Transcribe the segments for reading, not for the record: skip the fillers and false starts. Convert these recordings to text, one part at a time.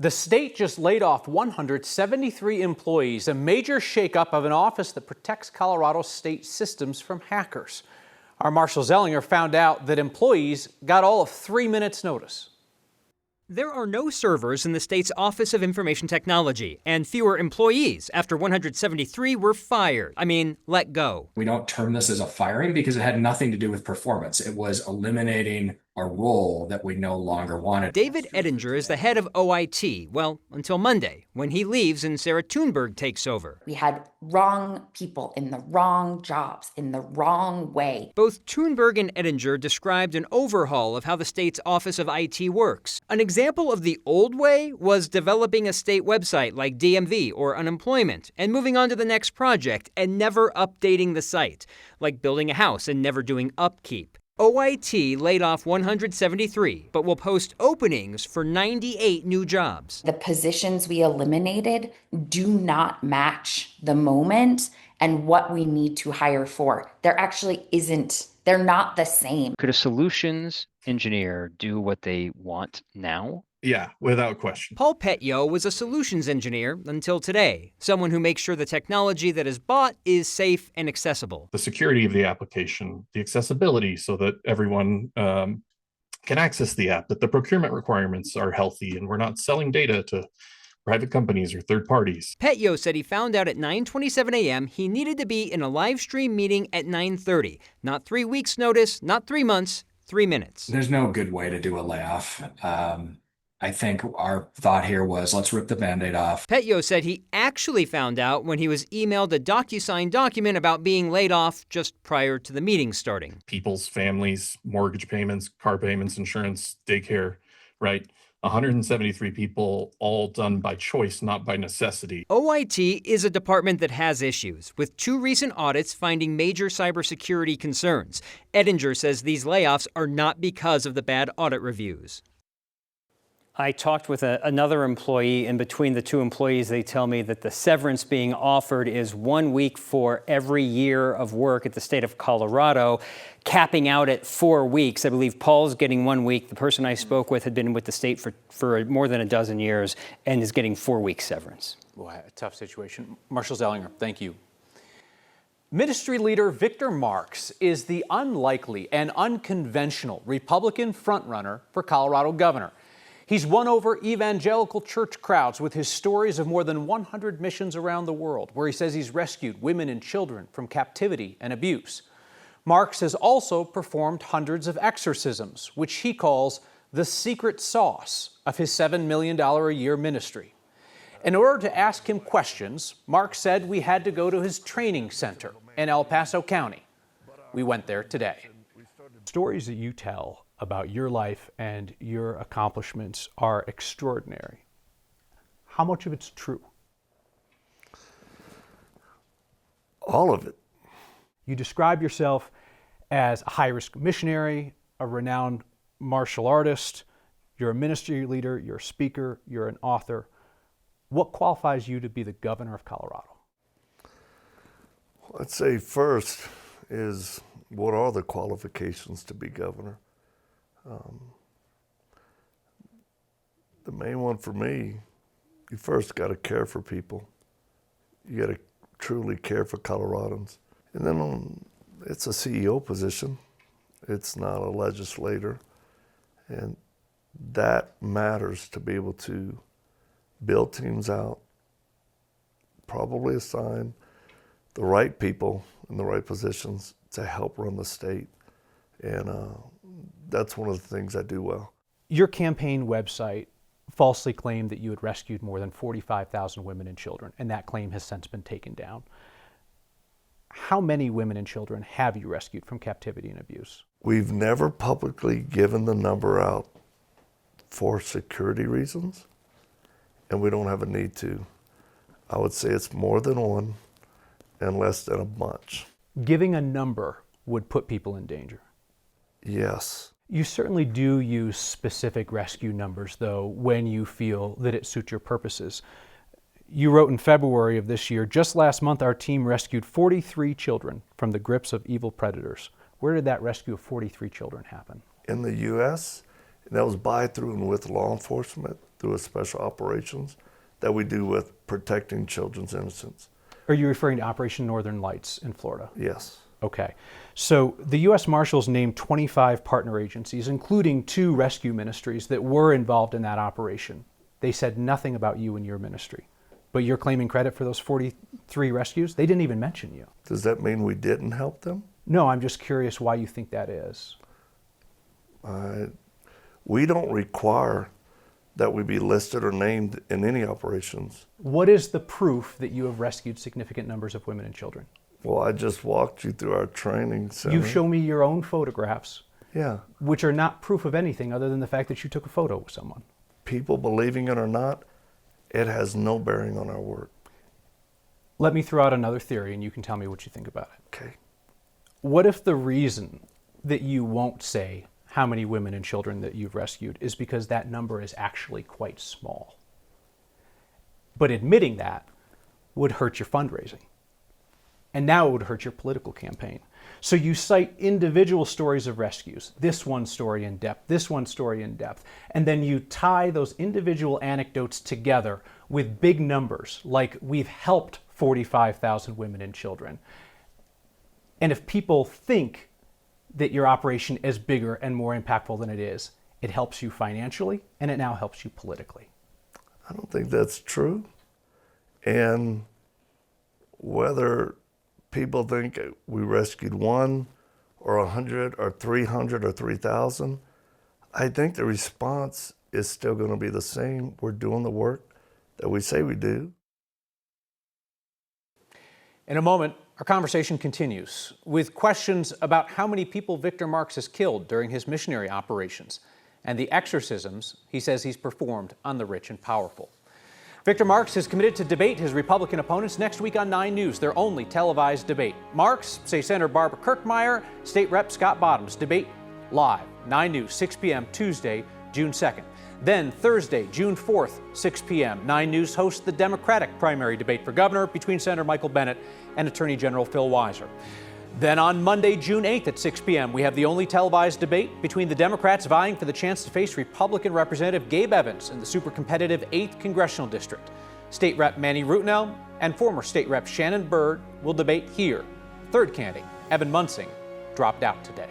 The state just laid off 173 employees, a major shakeup of an office that protects Colorado state systems from hackers. Our Marshall Zellinger found out that employees got all of 3 minutes' notice. There are no servers in the state's Office of Information Technology, and fewer employees after 173 were fired. Let go. We don't term this as a firing because it had nothing to do with performance. It was eliminating a role that we no longer wanted. David Ettinger is the head of OIT, well, until Monday, when he leaves and Sarah Thunberg takes over. We had wrong people in the wrong jobs, in the wrong way. Both Thunberg and Ettinger described an overhaul of how the state's Office of IT works. An example of the old way was developing a state website like DMV or unemployment and moving on to the next project and never updating the site, like building a house and never doing upkeep. OIT laid off 173, but will post openings for 98 new jobs. The positions we eliminated do not match the moment and what we need to hire for. There actually isn't. They're not the same. Could a solutions engineer do what they want now? Yeah, without question. Paul Petio was a solutions engineer until today, someone who makes sure the technology that is bought is safe and accessible. The security of the application, the accessibility so that everyone can access the app, that the procurement requirements are healthy and we're not selling data to private companies or third parties. Petio said he found out at 9:27 a.m. he needed to be in a live stream meeting at 9:30. Not 3 weeks' notice, not 3 months, 3 minutes. There's no good way to do a layoff. I think our thought here was let's rip the Band-Aid off. Petio said he actually found out when he was emailed a DocuSign document about being laid off just prior to the meeting starting. People's families, mortgage payments, car payments, insurance, daycare, right? 173 people, all done by choice, not by necessity. OIT is a department that has issues, with 2 recent audits finding major cybersecurity concerns. Ettinger says these layoffs are not because of the bad audit reviews. I talked with another employee, and between the 2 employees, they tell me that the severance being offered is 1 week for every year of work at the state of Colorado, capping out at 4 weeks. I believe Paul's getting 1 week. The person I spoke with had been with the state for more than a dozen years and is getting 4 weeks severance. Boy, a tough situation. Marshall Zellinger, thank you. Ministry leader Victor Marx is the unlikely and unconventional Republican frontrunner for Colorado governor. He's won over evangelical church crowds with his stories of more than 100 missions around the world, where he says he's rescued women and children from captivity and abuse. Marx has also performed hundreds of exorcisms, which he calls the secret sauce of his $7 million a year ministry. In order to ask him questions, Marx said we had to go to his training center in El Paso County. We went there today. Stories that you tell about your life and your accomplishments are extraordinary. How much of it's true? All of it. You describe yourself as a high-risk missionary, a renowned martial artist, you're a ministry leader, you're a speaker, you're an author. What qualifies you to be the governor of Colorado? I'd say first is, what are the qualifications to be governor? The main one for me, you first got to care for people. You got to truly care for Coloradans. And then it's a CEO position. It's not a legislator. And that matters to be able to build teams out, probably assign the right people in the right positions to help run the state. And that's one of the things I do well. Your campaign website falsely claimed that you had rescued more than 45,000 women and children, and that claim has since been taken down. How many women and children have you rescued from captivity and abuse? We've never publicly given the number out for security reasons, and we don't have a need to. I would say it's more than one and less than a bunch. Giving a number would put people in danger. Yes. You certainly do use specific rescue numbers, though, when you feel that it suits your purposes. You wrote in February of this year, just last month our team rescued 43 children from the grips of evil predators. Where did that rescue of 43 children happen? In the U.S., and that was by, through, and with law enforcement. through a special operations that we do with protecting children's innocence. Are you referring to Operation Northern Lights in Florida? Yes. Okay. So the U.S. Marshals named 25 partner agencies, including 2 rescue ministries that were involved in that operation. They said nothing about you and your ministry. But you're claiming credit for those 43 rescues? They didn't even mention you. Does that mean we didn't help them? No, I'm just curious why you think that is. We don't require that we be listed or named in any operations. What is the proof that you have rescued significant numbers of women and children? Well, I just walked you through our training center. You show me your own photographs, Yeah. which are not proof of anything other than the fact that you took a photo with someone. People believing it or not, it has no bearing on our work. Let me throw out another theory and you can tell me what you think about it. Okay. What if the reason that you won't say how many women and children that you've rescued is because that number is actually quite small? But admitting that would hurt your fundraising. And now it would hurt your political campaign. So you cite individual stories of rescues, this one story in depth, this one story in depth, and then you tie those individual anecdotes together with big numbers, like we've helped 45,000 women and children. And if people think that your operation is bigger and more impactful than it is, it helps you financially and it now helps you politically. I don't think that's true. And whether people think we rescued 1 or 100 or 300 or 3,000, I think the response is still going to be the same. We're doing the work that we say we do. In a moment, our conversation continues with questions about how many people Victor Marx has killed during his missionary operations and the exorcisms he says he's performed on the rich and powerful. Victor Marx is committed to debate his Republican opponents next week on 9 News, their only televised debate. Marx, State Senator Barbara Kirkmeyer, State Rep Scott Bottoms debate live, 9 News, 6 p.m. Tuesday, June 2nd. Then Thursday, June 4th, 6 p.m., 9 News hosts the Democratic primary debate for governor between Senator Michael Bennet and Attorney General Phil Weiser. Then on Monday, June 8th at 6 p.m., we have the only televised debate between the Democrats vying for the chance to face Republican Representative Gabe Evans in the super competitive 8th Congressional District. State Rep Manny Rutnell and former State Rep Shannon Byrd will debate here. Third candidate, Evan Munsing, dropped out today.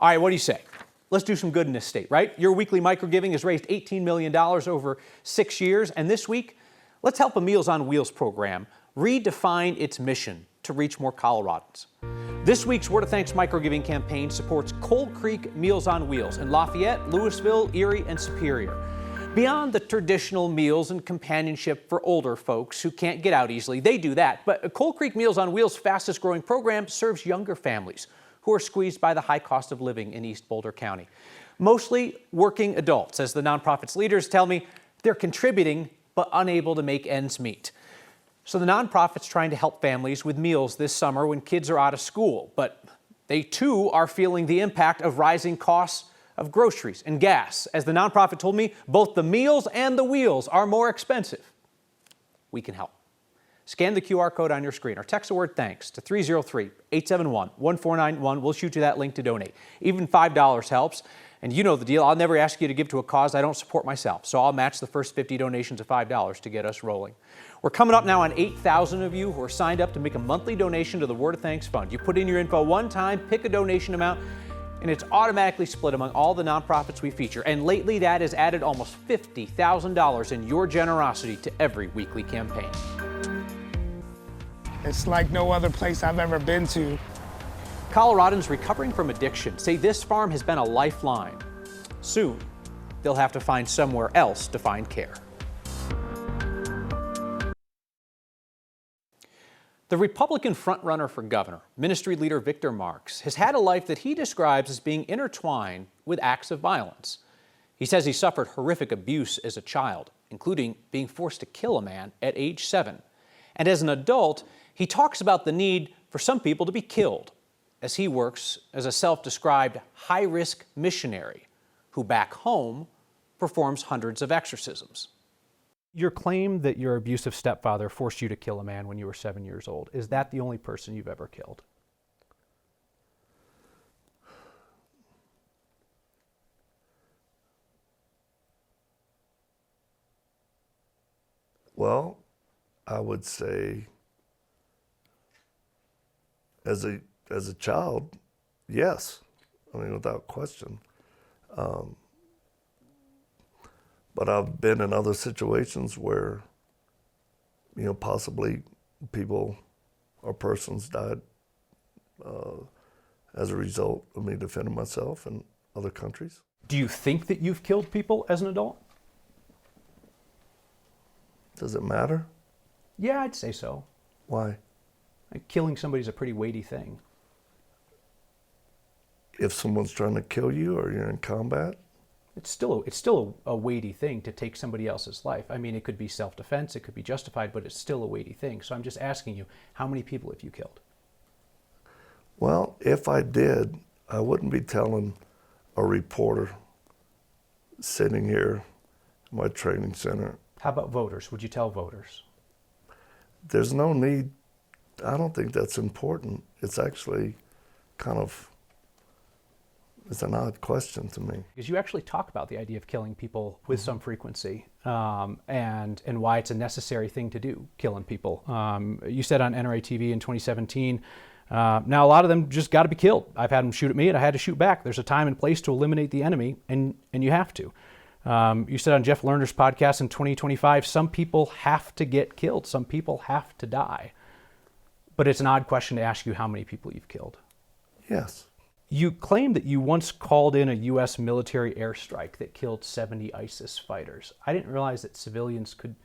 All right, what do you say? Let's do some good in this state, right? Your weekly microgiving has raised $18 million over 6 years, and this week, let's help a Meals on Wheels program redefine its mission to reach more Coloradans. This week's Word of Thanks microgiving campaign supports Cold Creek Meals on Wheels in Lafayette, Louisville, Erie, and Superior. Beyond the traditional meals and companionship for older folks who can't get out easily, they do that, but Cold Creek Meals on Wheels' fastest growing program serves younger families who are squeezed by the high cost of living in East Boulder County. Mostly working adults, as the nonprofit's leaders tell me, they're contributing but unable to make ends meet. So the nonprofit's trying to help families with meals this summer when kids are out of school, but they too are feeling the impact of rising costs of groceries and gas. As the nonprofit told me, both the meals and the wheels are more expensive. We can help. Scan the QR code on your screen or text the word thanks to 303-871-1491. We'll shoot you that link to donate. Even $5 helps. And you know the deal. I'll never ask you to give to a cause I don't support myself. So I'll match the first 50 donations of $5 to get us rolling. We're coming up now on 8,000 of you who are signed up to make a monthly donation to the Word of Thanks Fund. You put in your info one time, pick a donation amount, and it's automatically split among all the nonprofits we feature. And lately that has added almost $50,000 in your generosity to every weekly campaign. It's like no other place I've ever been to. Coloradans recovering from addiction say this farm has been a lifeline. Soon, they'll have to find somewhere else to find care. The Republican frontrunner for governor, ministry leader Victor Marx, has had a life that he describes as being intertwined with acts of violence. He says he suffered horrific abuse as a child, including being forced to kill a man at age 7. And as an adult, he talks about the need for some people to be killed, as he works as a self-described high-risk missionary who back home performs hundreds of exorcisms. Your claim that your abusive stepfather forced you to kill a man when you were 7 years old, is that the only person you've ever killed? Well, I would say as a child, yes. I mean, without question. But I've been in other situations where, possibly people or persons died as a result of me defending myself in other countries. Do you think that you've killed people as an adult? Does it matter? Yeah, I'd say so. Why? Like, killing somebody is a pretty weighty thing. If someone's trying to kill you or you're in combat? It's still a weighty thing to take somebody else's life. I mean, it could be self-defense, it could be justified, but it's still a weighty thing. So I'm just asking you, how many people have you killed? Well, if I did, I wouldn't be telling a reporter sitting here in my training center. How about voters? Would you tell voters? There's no need. I don't think that's important. It's actually kind of, it's an odd question to me. Because you actually talk about the idea of killing people with some frequency, and why it's a necessary thing to do, killing people. You said on NRA TV in 2017, now a lot of them just got to be killed. I've had them shoot at me and I had to shoot back. There's a time and place to eliminate the enemy, and you have to. You said on Jeff Lerner's podcast in 2025, some people have to get killed. Some people have to die. But it's an odd question to ask you how many people you've killed. Yes. You claim that you once called in a U.S. military airstrike that killed 70 ISIS fighters. I didn't realize that civilians could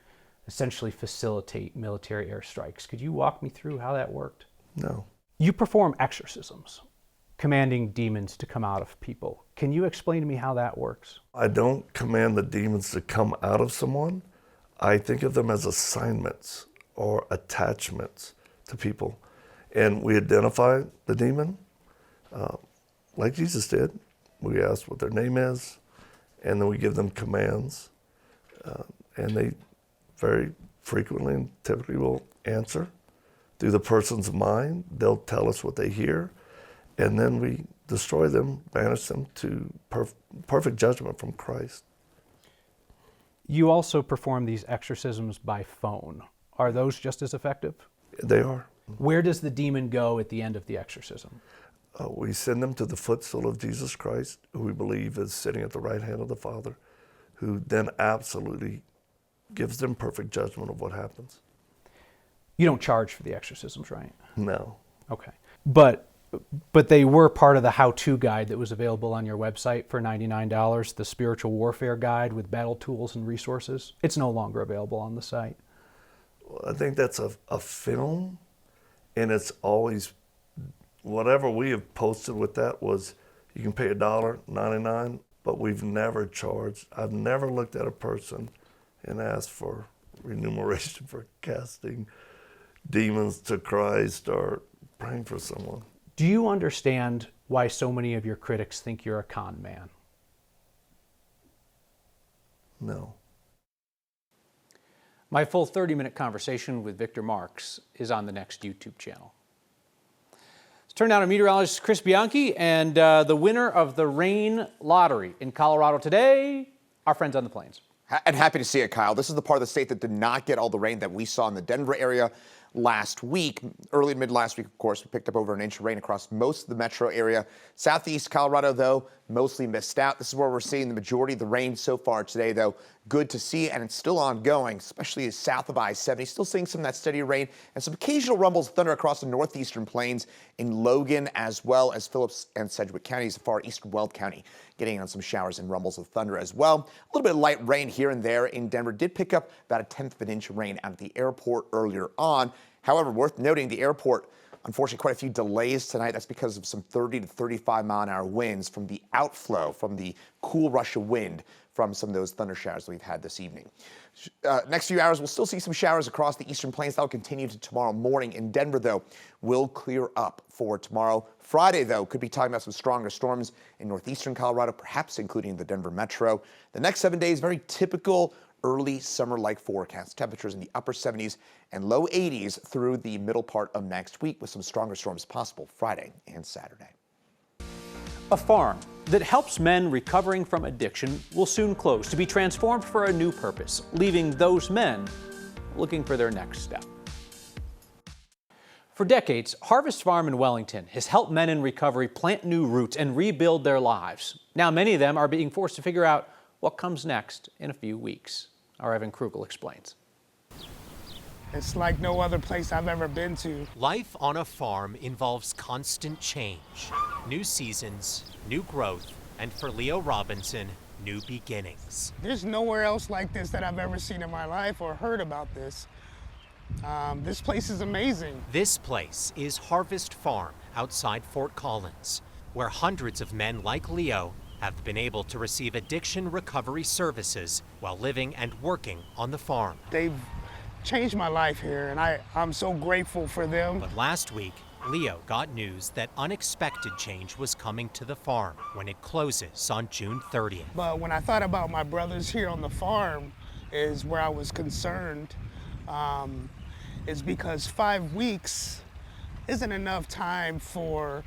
essentially facilitate military airstrikes. Could you walk me through how that worked? No. You perform exorcisms, commanding demons to come out of people. Can you explain to me how that works? I don't command the demons to come out of someone. I think of them as assignments or attachments to people. And we identify the demon, like Jesus did. We ask what their name is, and then we give them commands. And they very frequently and typically will answer. Through the person's mind, they'll tell us what they hear, and then we destroy them, banish them to perfect judgment from Christ. You also perform these exorcisms by phone. Are those just as effective? They are. Where does the demon go at the end of the exorcism? We send them to the footstool of Jesus Christ, who we believe is sitting at the right hand of the Father, who then absolutely gives them perfect judgment of what happens. You don't charge for the exorcisms, right? No. Okay. But they were part of the how-to guide that was available on your website for $99, the Spiritual Warfare Guide with battle tools and resources. It's no longer available on the site. Well, I think that's a film, and it's always, whatever we have posted with that was, you can pay $1.99, but we've never charged. I've never looked at a person and asked for remuneration for casting demons to Christ or praying for someone. Do you understand why so many of your critics think you're a con man? No. My full 30-minute conversation with Victor Marx is on the next YouTube channel. Let's turn now to meteorologist Chris Bianchi and the winner of the rain lottery in Colorado today, our friends on the plains. And happy to see it, Kyle. This is the part of the state that did not get all the rain that we saw in the Denver area last week. Early mid last week, of course, we picked up over an inch of rain across most of the metro area. Southeast Colorado, though, mostly missed out. This is where we're seeing the majority of the rain so far today, though. Good to see, and it's still ongoing, especially south of I-70. Still seeing some of that steady rain and some occasional rumbles of thunder across the northeastern plains in Logan, as well as Phillips and Sedgwick counties, far eastern Weld County, getting on some showers and rumbles of thunder as well. A little bit of light rain here and there in Denver. Did pick up about a 1/10 of an inch of rain out of the airport earlier on. However, worth noting, the airport, unfortunately, quite a few delays tonight. That's because of some 30 to 35 mile an hour winds from the outflow from the cool rush of wind from some of those thunder showers that we've had this evening. Next few hours, we'll still see some showers across the eastern plains. That'll continue to tomorrow morning. In Denver, though, will clear up for tomorrow. Friday, though, could be talking about some stronger storms in northeastern Colorado, perhaps including the Denver metro. The next 7 days, very typical early summer-like forecast. Temperatures in the upper 70s and low 80s through the middle part of next week, with some stronger storms possible Friday and Saturday. A farm that helps men recovering from addiction will soon close to be transformed for a new purpose, leaving those men looking for their next step. For decades, Harvest Farm in Wellington has helped men in recovery plant new roots and rebuild their lives. Now many of them are being forced to figure out what comes next in a few weeks. Our Evan Krugel explains. It's like no other place I've ever been to. Life on a farm involves constant change, new seasons, new growth, and for Leo Robinson, new beginnings. There's nowhere else like this that I've ever seen in my life or heard about this. This place is amazing. This place is Harvest Farm outside Fort Collins, where hundreds of men like Leo have been able to receive addiction recovery services while living and working on the farm. They've changed my life here, and I'm so grateful for them. But last week, Leo got news that unexpected change was coming to the farm when it closes on June 30th. But when I thought about my brothers here on the farm is where I was concerned, is because 5 weeks isn't enough time for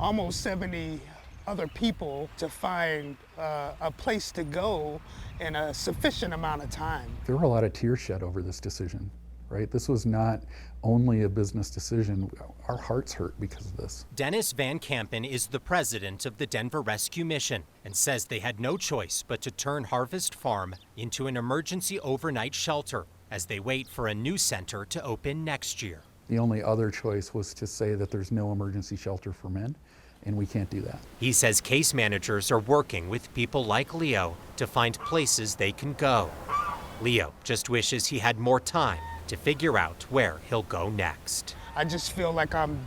almost 70 other people to find a place to go in a sufficient amount of time. There were a lot of tears shed over this decision, right? This was not only a business decision. Our hearts hurt because of this. Dennis Van Kampen is the president of the Denver Rescue Mission and says they had no choice but to turn Harvest Farm into an emergency overnight shelter as they wait for a new center to open next year. The only other choice was to say that there's no emergency shelter for men, and we can't do that. He says case managers are working with people like Leo to find places they can go. Leo just wishes he had more time to figure out where he'll go next. I just feel like I'm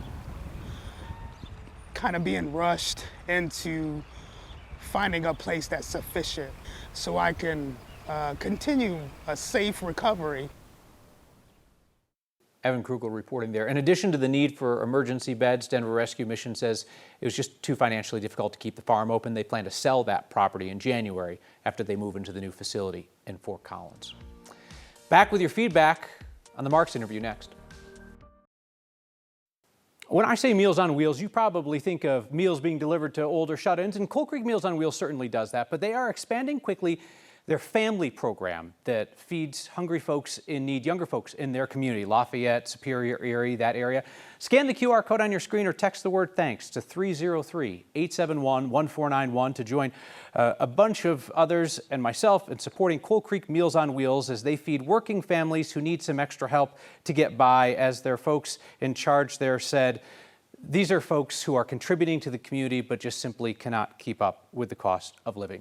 kind of being rushed into finding a place that's sufficient so I can continue a safe recovery. Evan Krugel reporting there. In addition to the need for emergency beds, Denver Rescue Mission says it was just too financially difficult to keep the farm open. They plan to sell that property in January after they move into the new facility in Fort Collins. Back with your feedback on the Marx interview next. When I say Meals on Wheels, you probably think of meals being delivered to older shut-ins, and Coal Creek Meals on Wheels certainly does that, but they are expanding quickly their family program that feeds hungry folks in need, younger folks in their community, Lafayette, Superior, Erie, that area. Scan the QR code on your screen or text the word thanks to 303-871-1491 to join a bunch of others and myself in supporting Coal Creek Meals on Wheels as they feed working families who need some extra help to get by. As their folks in charge there said, these are folks who are contributing to the community but just simply cannot keep up with the cost of living.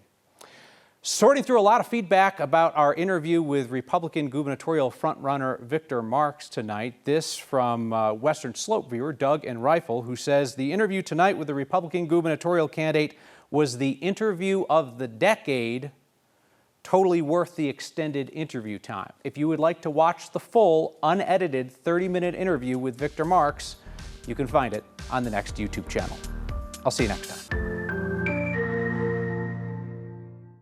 Sorting through a lot of feedback about our interview with Republican gubernatorial frontrunner Victor Marx tonight. This from Western Slope viewer Doug and Rifle, who says the interview tonight with the Republican gubernatorial candidate was the interview of the decade, totally worth the extended interview time. If you would like to watch the full, unedited 30-minute interview with Victor Marx, you can find it on the next YouTube channel. I'll see you next time.